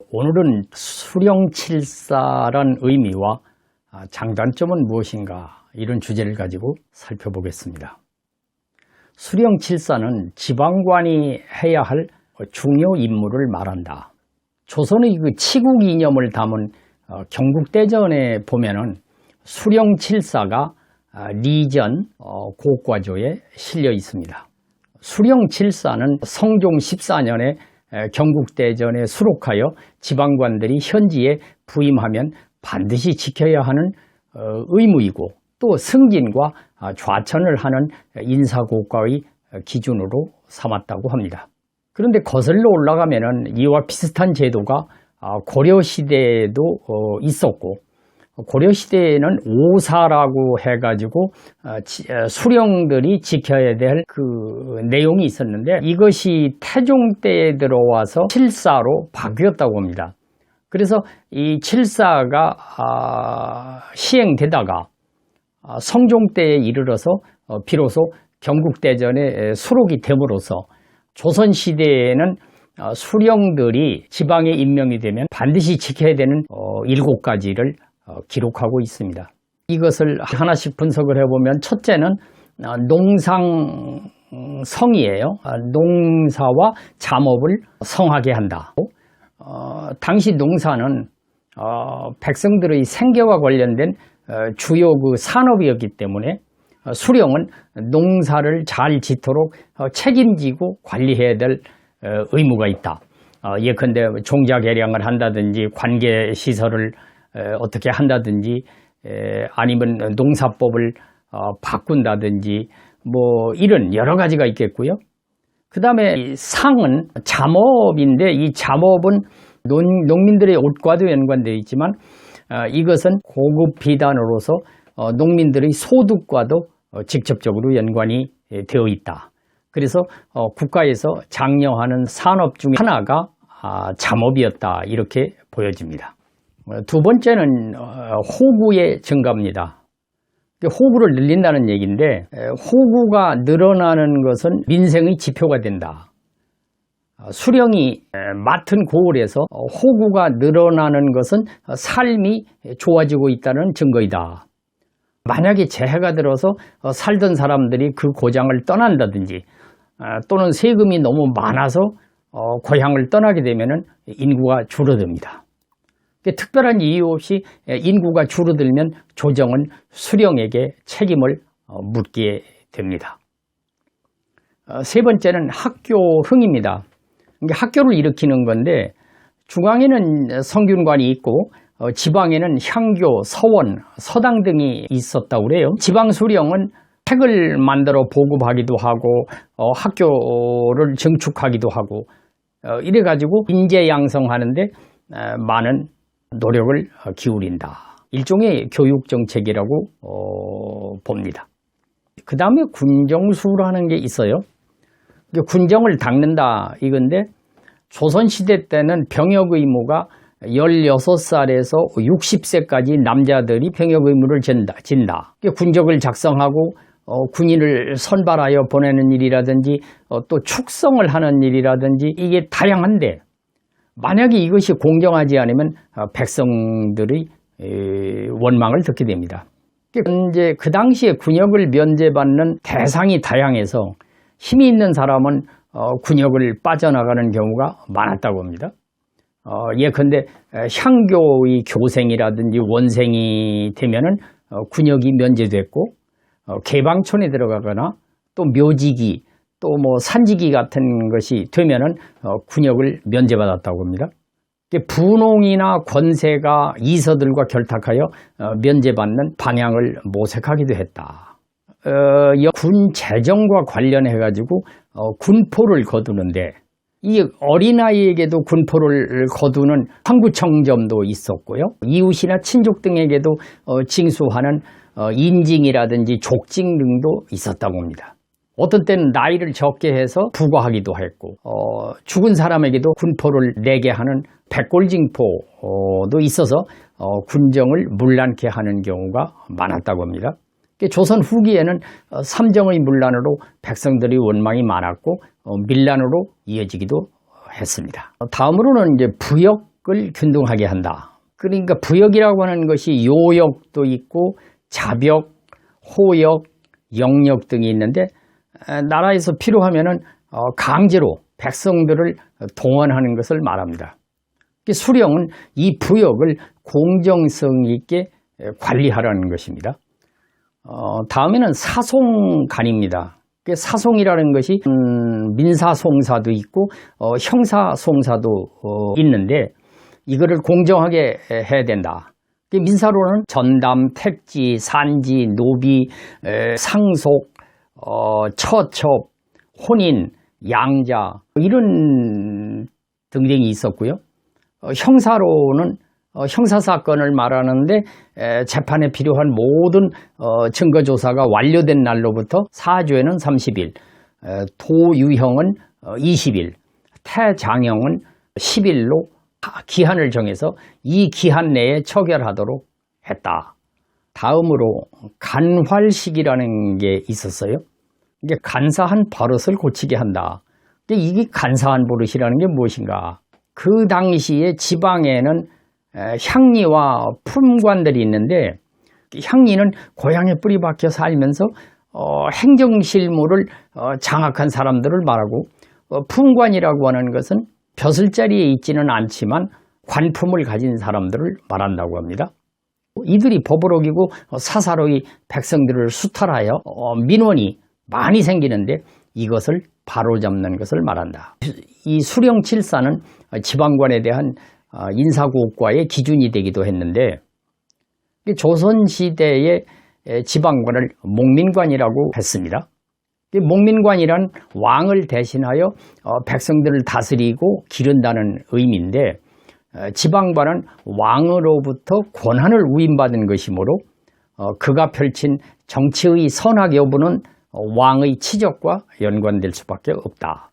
오늘은 수령칠사란 의미와 장단점은 무엇인가 이런 주제를 가지고 살펴보겠습니다. 수령칠사는 지방관이 해야 할 중요 임무를 말한다. 조선의 그 치국 이념을 담은 경국대전에 보면은 수령칠사가 리전 고과조에 실려 있습니다. 수령칠사는 성종 14년에 경국대전에 수록하여 지방관들이 현지에 부임하면 반드시 지켜야 하는 의무이고 또 승진과 좌천을 하는 인사고과의 기준으로 삼았다고 합니다. 그런데 거슬러 올라가면은 이와 비슷한 제도가 고려시대에도 있었고, 고려시대에는 오사라고 해가지고 수령들이 지켜야 될 그 내용이 있었는데 이것이 태종 때에 들어와서 칠사로 바뀌었다고 합니다. 그래서 이 칠사가 시행되다가 성종 때에 이르러서 비로소 경국대전에 수록이 됨으로써 조선시대에는 수령들이 지방에 임명이 되면 반드시 지켜야 되는 7가지를 기록하고 있습니다. 이것을 하나씩 분석을 해보면 첫째는 농상성이에요. 농사와 잠업을 성하게 한다. 당시 농사는 백성들의 생계와 관련된 주요 그 산업이었기 때문에 수령은 농사를 잘 짓도록 책임지고 관리해야 될 의무가 있다. 예컨대 종자 개량을 한다든지 관계 시설을 어떻게 한다든지 아니면 농사법을 바꾼다든지 뭐 이런 여러 가지가 있겠고요. 그 다음에 상은 잠업인데 이 잠업은 농민들의 옷과도 연관되어 있지만 이것은 고급 비단으로서 농민들의 소득과도 직접적으로 연관이 되어 있다. 그래서 국가에서 장려하는 산업 중 하나가 잠업이었다 이렇게 보여집니다. 두 번째는 호구의 증가입니다. 호구를 늘린다는 얘기인데 호구가 늘어나는 것은 민생의 지표가 된다. 수령이 맡은 고을에서 호구가 늘어나는 것은 삶이 좋아지고 있다는 증거이다. 만약에 재해가 들어서 살던 사람들이 그 고장을 떠난다든지 또는 세금이 너무 많아서 고향을 떠나게 되면 인구가 줄어듭니다. 특별한 이유 없이 인구가 줄어들면 조정은 수령에게 책임을 묻게 됩니다. 세 번째는 학교흥입니다. 학교를 일으키는 건데 중앙에는 성균관이 있고 지방에는 향교, 서원, 서당 등이 있었다고 그래요. 지방 수령은 책을 만들어 보급하기도 하고 학교를 증축하기도 하고 이래가지고 인재 양성하는데 많은 노력을 기울인다. 일종의 교육정책이라고 봅니다. 그 다음에 군정수라는 게 있어요. 군정을 닦는다 이건데 조선시대 때는 병역 의무가 16살에서 60세까지 남자들이 병역 의무를 진다. 군적을 작성하고 군인을 선발하여 보내는 일이라든지 또 축성을 하는 일이라든지 이게 다양한데 만약에 이것이 공정하지 않으면 백성들의 원망을 듣게 됩니다. 이제 그 당시에 군역을 면제받는 대상이 다양해서 힘이 있는 사람은 군역을 빠져나가는 경우가 많았다고 합니다. 예컨대 향교의 교생이라든지 원생이 되면은 군역이 면제됐고 개방촌에 들어가거나 또 묘지기 또 뭐 산지기 같은 것이 되면은 군역을 면제받았다고 합니다. 분홍이나 권세가 이서들과 결탁하여 면제받는 방향을 모색하기도 했다. 군 재정과 관련해 가지고 군포를 거두는데 이 어린아이에게도 군포를 거두는 황구청점도 있었고요. 이웃이나 친족 등에게도 징수하는 인징이라든지 족징 등도 있었다고 합니다. 어떤 때는 나이를 적게 해서 부과하기도 했고 죽은 사람에게도 군포를 내게 하는 백골징포도 있어서 군정을 문란케 하는 경우가 많았다고 합니다. 조선 후기에는 삼정의 문란으로 백성들이 원망이 많았고 밀란으로 이어지기도 했습니다. 다음으로는 이제 부역 부역을 균등하게 한다. 그러니까 부역이라고 하는 것이 요역도 있고 자벽, 호역, 영역 등이 있는데 나라에서 필요하면은 강제로 백성들을 동원하는 것을 말합니다. 수령은 이 부역을 공정성 있게 관리하라는 것입니다. 다음에는 사송간입니다. 사송이라는 것이 민사송사도 있고 형사송사도 있는데 이거를 공정하게 해야 된다. 민사로는 전담, 택지, 산지, 노비, 상속, 처첩, 혼인, 양자 이런 등등이 있었고요. 형사로는 형사사건을 말하는데 재판에 필요한 모든 증거조사가 완료된 날로부터 사죄는 30일, 도유형은 20일, 태장형은 10일로 기한을 정해서 이 기한 내에 처결하도록 했다. 다음으로 간활식이라는 게 있었어요. 이게 간사한 버릇을 고치게 한다. 이게 간사한 버릇이라는 게 무엇인가? 그 당시에 지방에는 향리와 품관들이 있는데 향리는 고향에 뿌리 박혀 살면서 행정실무를 장악한 사람들을 말하고 품관이라고 하는 것은 벼슬자리에 있지는 않지만 관품을 가진 사람들을 말한다고 합니다. 이들이 법을 어기고 사사로이 백성들을 수탈하여 민원이 많이 생기는데 이것을 바로잡는 것을 말한다. 이 수령칠사는 지방관에 대한 인사고과의 기준이 되기도 했는데 조선시대의 지방관을 목민관이라고 했습니다. 목민관이란 왕을 대신하여 백성들을 다스리고 기른다는 의미인데 지방관은 왕으로부터 권한을 위임받은 것이므로 그가 펼친 정치의 선악 여부는 왕의 치적과 연관될 수밖에 없다.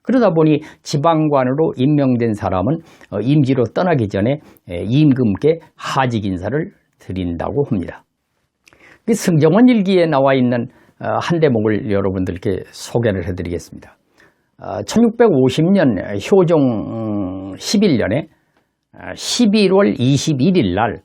그러다 보니 지방관으로 임명된 사람은 임기로 떠나기 전에 임금께 하직 인사를 드린다고 합니다. 승정원 일기에 나와 있는 한 대목을 여러분들께 소개를 해드리겠습니다. 1650년 효종 11년에 11월 21일 날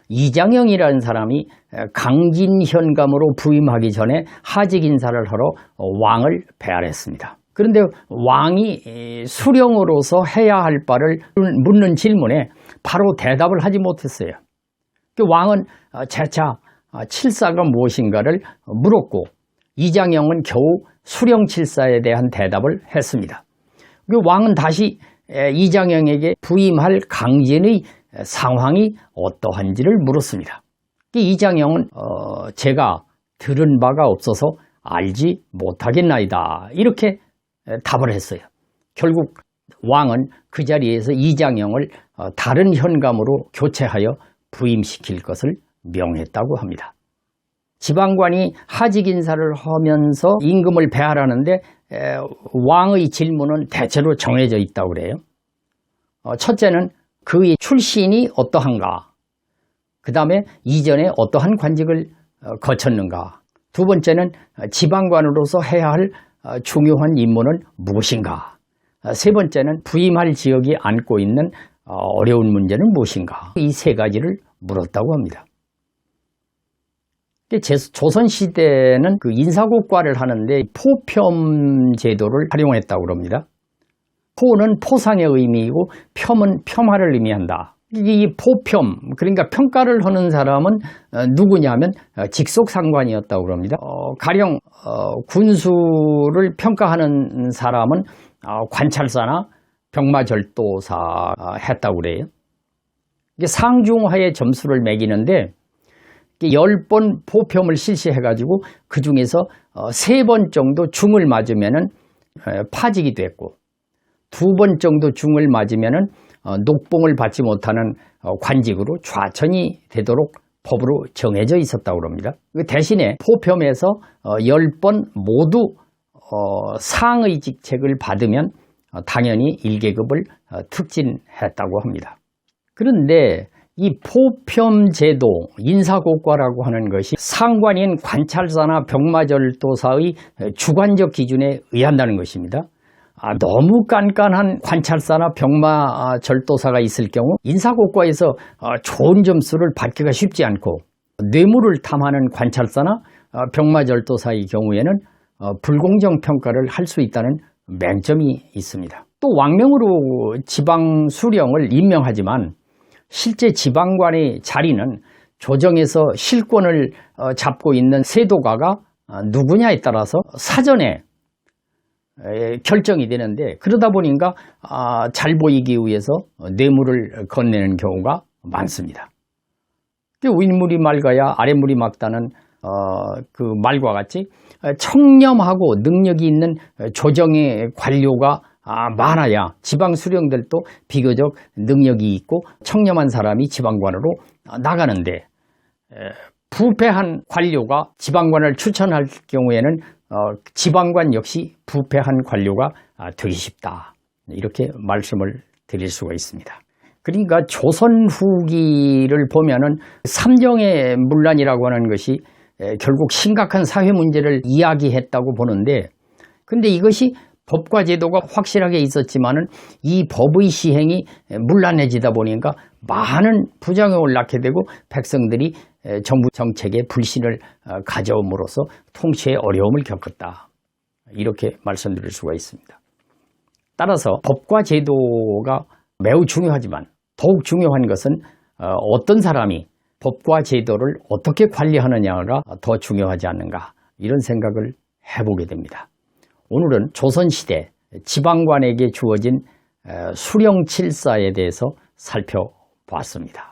이장영이라는 사람이 강진현감으로 부임하기 전에 하직 인사를 하러 왕을 배알했습니다. 그런데 왕이 수령으로서 해야 할 바를 묻는 질문에 바로 대답을 하지 못했어요. 왕은 재차 칠사가 무엇인가를 물었고 이장영은 겨우 수령칠사에 대한 대답을 했습니다. 왕은 다시 이장영에게 부임할 강진의 상황이 어떠한지를 물었습니다. 이장영은 제가 들은 바가 없어서 알지 못하겠나이다 이렇게 답을 했어요. 결국 왕은 그 자리에서 이장영을 다른 현감으로 교체하여 부임시킬 것을 명했다고 합니다. 지방관이 하직 인사를 하면서 임금을 배할하는데 왕의 질문은 대체로 정해져 있다고 그래요. 첫째는 그의 출신이 어떠한가? 그 다음에 이전에 어떠한 관직을 거쳤는가? 두 번째는 지방관으로서 해야 할 중요한 임무는 무엇인가? 세 번째는 부임할 지역이 안고 있는 어려운 문제는 무엇인가? 이 세 가지를 물었다고 합니다. 조선시대는 그 인사고과를 하는데 포평 제도를 활용했다고 합니다. 포는 포상의 의미이고 폄은 폄하를 의미한다. 이 포평, 그러니까 평가를 하는 사람은 누구냐면 직속상관이었다고 합니다. 가령 군수를 평가하는 사람은 관찰사나 병마절도사 했다고 그래요. 이게 상중하의 점수를 매기는데 10번 포평을 실시해가지고 그 중에서 3번 정도 중을 맞으면은 파직이 됐고 2번 정도 중을 맞으면은 녹봉을 받지 못하는 관직으로 좌천이 되도록 법으로 정해져 있었다고 합니다. 대신에 포평에서 10번 모두 상의 직책을 받으면 당연히 1계급을 특진했다고 합니다. 그런데 이 포평제도 인사고과라고 하는 것이 상관인 관찰사나 병마절도사의 주관적 기준에 의한다는 것입니다. 너무 깐깐한 관찰사나 병마 절도사가 있을 경우 인사고과에서 좋은 점수를 받기가 쉽지 않고, 뇌물을 탐하는 관찰사나 병마 절도사의 경우에는 불공정 평가를 할 수 있다는 맹점이 있습니다. 또 왕명으로 지방 수령을 임명하지만 실제 지방관의 자리는 조정에서 실권을 잡고 있는 세도가가 누구냐에 따라서 사전에 결정이 되는데, 그러다 보니까 잘 보이기 위해서 뇌물을 건네는 경우가 많습니다. 윗물이 맑아야 아랫물이 맑다는 그 말과 같이 청렴하고 능력이 있는 조정의 관료가 많아야 지방 수령들도 비교적 능력이 있고 청렴한 사람이 지방관으로 나가는데, 부패한 관료가 지방관을 추천할 경우에는 지방관 역시 부패한 관료가 되기 쉽다, 이렇게 말씀을 드릴 수가 있습니다. 그러니까 조선 후기를 보면은 삼정의 문란이라고 하는 것이 결국 심각한 사회 문제를 이야기했다고 보는데, 근데 이것이 법과 제도가 확실하게 있었지만은 이 법의 시행이 문란해지다 보니까 많은 부작용을 낳게 되고 백성들이 정부 정책에 불신을 가져옴으로써 통치에 어려움을 겪었다, 이렇게 말씀드릴 수가 있습니다. 따라서 법과 제도가 매우 중요하지만 더욱 중요한 것은 어떤 사람이 법과 제도를 어떻게 관리하느냐가 더 중요하지 않는가, 이런 생각을 해보게 됩니다. 오늘은 조선시대 지방관에게 주어진 수령칠사에 대해서 살펴봤습니다.